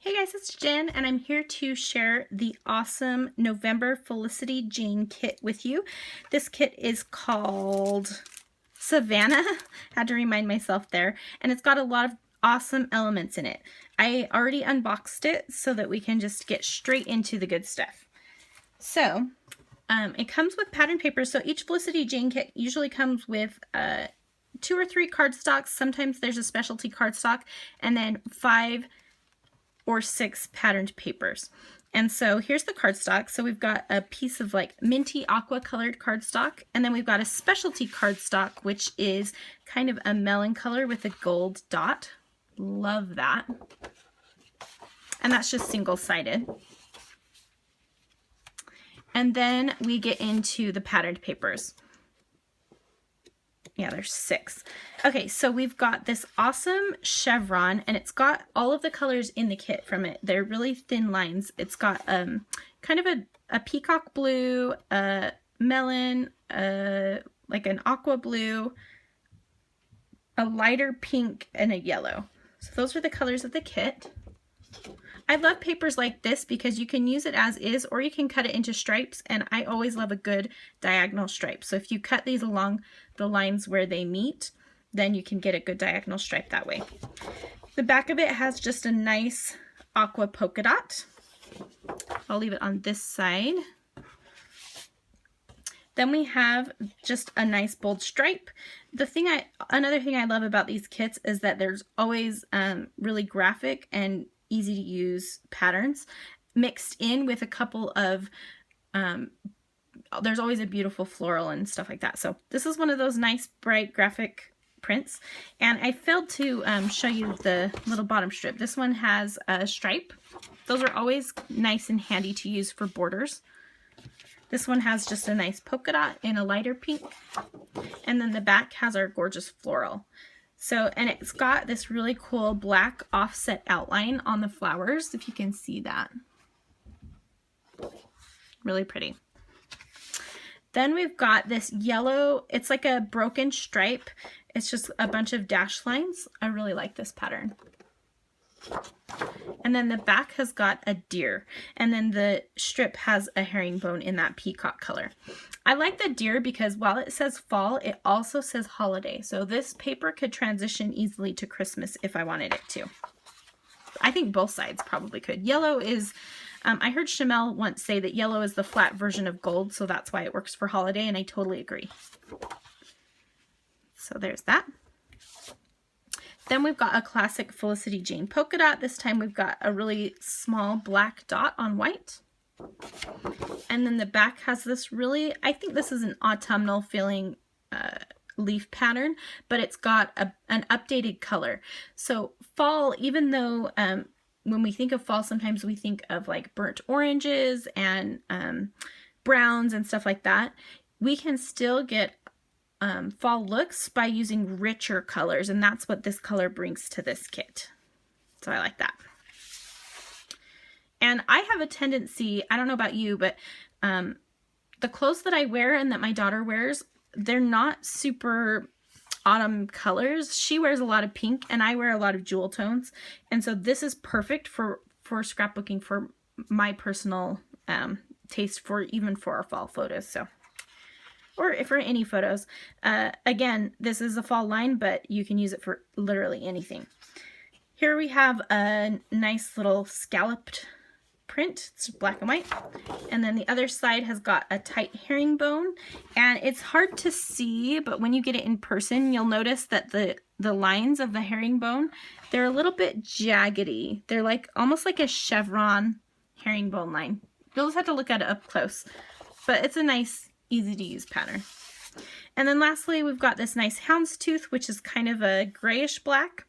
Hey guys, it's Jen, and I'm here to share the awesome November Felicity Jane kit with you. This kit is called Savannah. Had to remind myself there, and it's got a lot of awesome elements in it. I already unboxed it so that we can just get straight into the good stuff. So, it comes with pattern paper. So each Felicity Jane kit usually comes with 2 or 3 cardstocks. Sometimes there's a specialty cardstock, and then 5 or 6 patterned papers. And so here's the cardstock. So we've got a piece of like minty aqua colored cardstock, and then we've got a specialty cardstock, which is kind of a melon color with a gold dot. Love that. And that's just single-sided. And then we get into the patterned papers. Yeah, there's 6. Okay, so we've got this awesome chevron, and it's got all of the colors in the kit from it. They're really thin lines. It's got kind of a peacock blue, a melon, like an aqua blue, a lighter pink, and a yellow. So those are the colors of the kit. I love papers like this because you can use it as is, or you can cut it into stripes, and I always love a good diagonal stripe. So if you cut these along the lines where they meet, then you can get a good diagonal stripe that way. The back of it has just a nice aqua polka dot. I'll leave it on this side. Then we have just a nice bold stripe. Another thing I love about these kits is that there's always really graphic and easy to use patterns mixed in with a couple of there's always a beautiful floral and stuff like that. So this is one of those nice bright graphic prints, and I failed to show you the little bottom strip. This one has a stripe. Those are always nice and handy to use for borders. This one has just a nice polka dot in a lighter pink, and then the back has our gorgeous floral. So, and it's got this really cool black offset outline on the flowers, if you can see that. Really pretty. Then we've got this yellow, it's like a broken stripe. It's just a bunch of dash lines. I really like this pattern. And then the back has got a deer, and then the strip has a herringbone in that peacock color. I like the deer because while it says fall, it also says holiday. So this paper could transition easily to Christmas if I wanted it to. I think both sides probably could. Yellow is, I heard Chamel once say that yellow is the flat version of gold, so that's why it works for holiday, and I totally agree. So there's that. Then we've got a classic Felicity Jane polka dot. This time we've got a really small black dot on white. And then the back has this really, I think this is an autumnal feeling leaf pattern, but it's got an updated color. So fall, even though when we think of fall, sometimes we think of like burnt oranges and browns and stuff like that, we can still get fall looks by using richer colors, and that's what this color brings to this kit. So I like that. And I have a tendency, I don't know about you, but the clothes that I wear and that my daughter wears, they're not super autumn colors. She wears a lot of pink, and I wear a lot of jewel tones. And so this is perfect for scrapbooking for my personal taste, for even for our fall photos. So, or for any photos. Again, this is a fall line, but you can use it for literally anything. Here we have a nice little scalloped print. It's black and white. And then the other side has got a tight herringbone. And it's hard to see, but when you get it in person, you'll notice that the lines of the herringbone, they're a little bit jaggedy. They're like almost like a chevron herringbone line. You'll just have to look at it up close. But it's a nice, easy to use pattern. And then lastly, we've got this nice houndstooth, which is kind of a grayish black.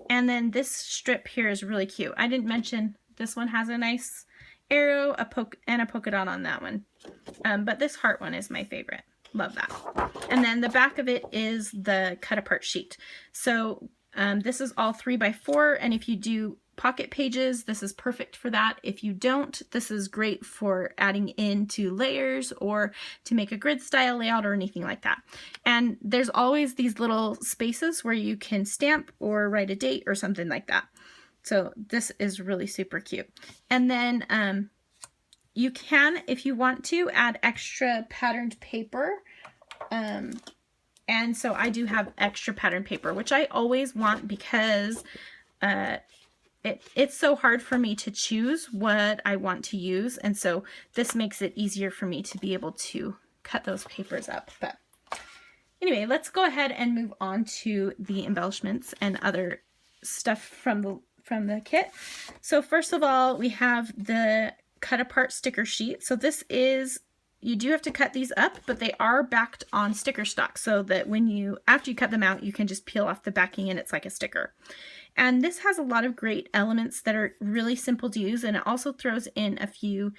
And then this strip here is really cute. I didn't mention this one has a nice arrow, and a polka dot on that one. But this heart one is my favorite. Love that. And then the back of it is the cut apart sheet. So this is all 3x4, and if you do pocket pages, this is perfect for that. If you don't, this is great for adding into layers or to make a grid style layout or anything like that. And there's always these little spaces where you can stamp or write a date or something like that. So this is really super cute. And then you can, if you want to, add extra patterned paper. And so I do have extra patterned paper, which I always want because it's so hard for me to choose what I want to use. And so this makes it easier for me to be able to cut those papers up. But anyway, let's go ahead and move on to the embellishments and other stuff from the kit. So first of all, we have the cut apart sticker sheet. So this is, you do have to cut these up, but they are backed on sticker stock so that after you cut them out, you can just peel off the backing and it's like a sticker. And this has a lot of great elements that are really simple to use, and it also throws in a few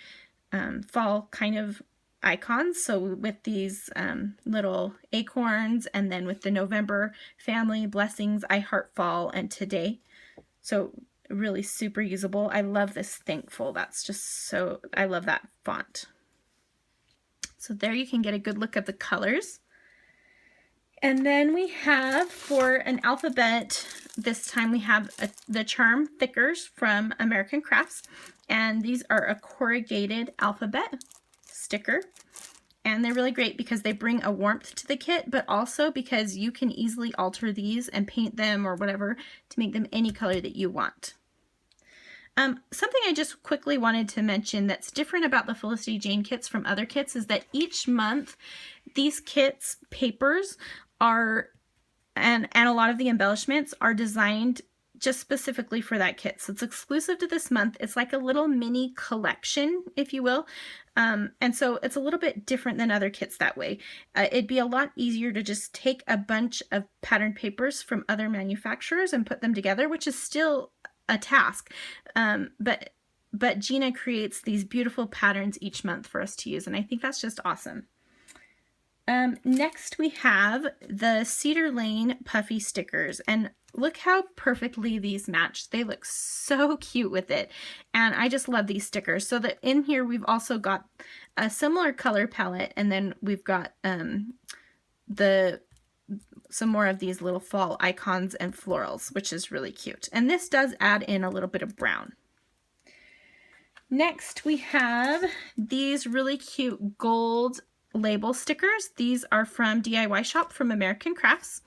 fall kind of icons. So with these little acorns, and then with the November family blessings, I heart fall, and today. So really super usable. I love this thankful. That's just so, I love that font. So there you can get a good look at the colors. And then we have, for an alphabet, this time we have the Charm Thickers from American Crafts. And these are a corrugated alphabet sticker. And they're really great because they bring a warmth to the kit, but also because you can easily alter these and paint them or whatever to make them any color that you want. Something I just quickly wanted to mention that's different about the Felicity Jane kits from other kits is that each month these kits papers are, and a lot of the embellishments are designed just specifically for that kit. So it's exclusive to this month. It's like a little mini collection, if you will. And so it's a little bit different than other kits that way. It'd be a lot easier to just take a bunch of pattern papers from other manufacturers and put them together, which is still a task. But Gina creates these beautiful patterns each month for us to use, and I think that's just awesome. Next we have the Cedar Lane puffy stickers, and look how perfectly these match. They look so cute with it, and I just love these stickers. So that in here we've also got a similar color palette, and then we've got some more of these little fall icons and florals, which is really cute. And this does add in a little bit of brown. Next we have these really cute gold label stickers. These are from DIY Shop from American Crafts,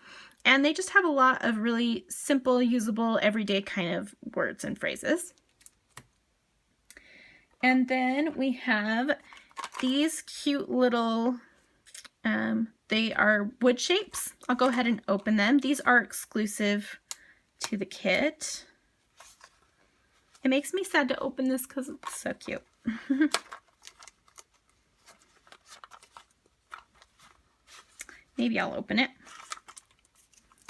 and they just have a lot of really simple, usable, everyday kind of words and phrases. And then we have these cute little, they are wood shapes. I'll go ahead and open them. These are exclusive to the kit. It makes me sad to open this because it's so cute. Maybe I'll open it.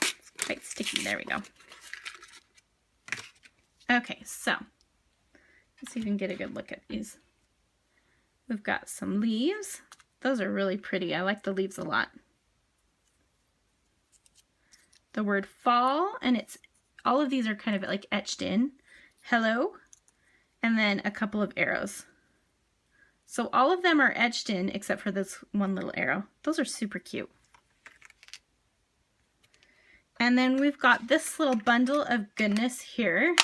It's quite sticky. There we go. Okay, so let's see if we can get a good look at these. We've got some leaves. Those are really pretty. I like the leaves a lot. The word fall, and it's all of these are kind of like etched in. Hello, and then a couple of arrows. So all of them are etched in except for this one little arrow. Those are super cute. And then we've got this little bundle of goodness here.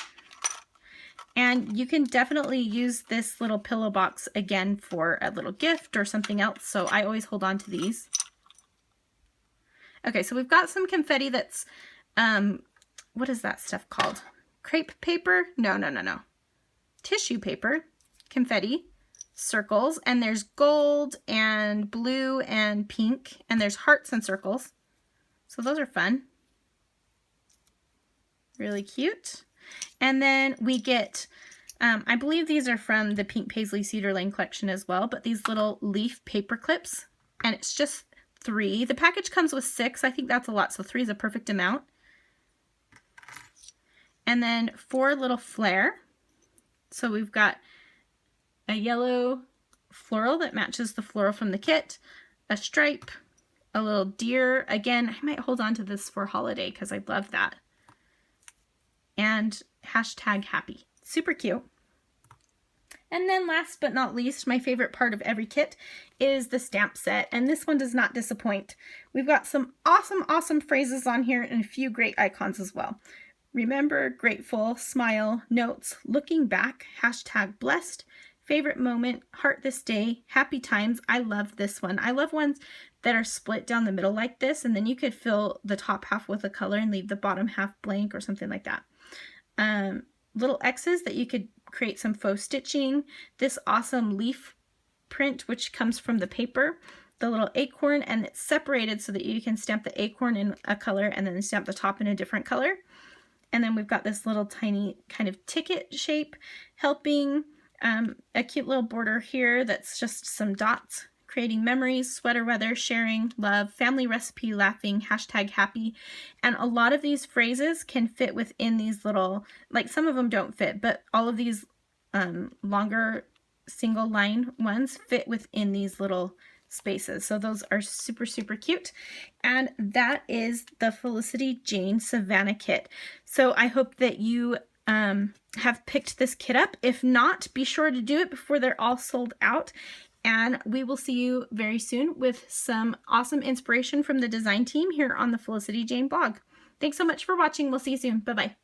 And you can definitely use this little pillow box again for a little gift or something else. So I always hold on to these. Okay, so we've got some confetti that's, what is that stuff called? Crepe paper? No. Tissue paper, confetti, circles, and there's gold and blue and pink, and there's hearts and circles. So those are fun. Really cute. And then we get, I believe these are from the Pink Paisley Cedar Lane collection as well, but these little leaf paper clips, and it's just 3. The package comes with 6. I think that's a lot, so 3 is a perfect amount. And then 4 little flare. So we've got a yellow floral that matches the floral from the kit, a stripe, a little deer. Again, I might hold on to this for holiday because I love that. And hashtag happy. Super cute. And then last but not least, my favorite part of every kit is the stamp set. And this one does not disappoint. We've got some awesome phrases on here and a few great icons as well. remember, grateful, smile, notes, looking back, hashtag blessed, favorite moment, heart this day, happy times. I love this one. I love ones that are split down the middle like this, and then you could fill the top half with a color and leave the bottom half blank or something like that. Little X's that you could create some faux stitching. This awesome leaf print, which comes from the paper. The little acorn, and it's separated so that you can stamp the acorn in a color and then stamp the top in a different color. And then we've got this little tiny kind of ticket shape helping, a cute little border here that's just some dots, creating memories, sweater weather, sharing, love, family recipe, laughing, hashtag happy. And a lot of these phrases can fit within these little, like some of them don't fit, but all of these longer single line ones fit within these little spaces. So those are super, super cute. And that is the Felicity Jane Savannah kit. So I hope that you have picked this kit up. If not, be sure to do it before they're all sold out. And we will see you very soon with some awesome inspiration from the design team here on the Felicity Jane blog. Thanks so much for watching. We'll see you soon. Bye-bye.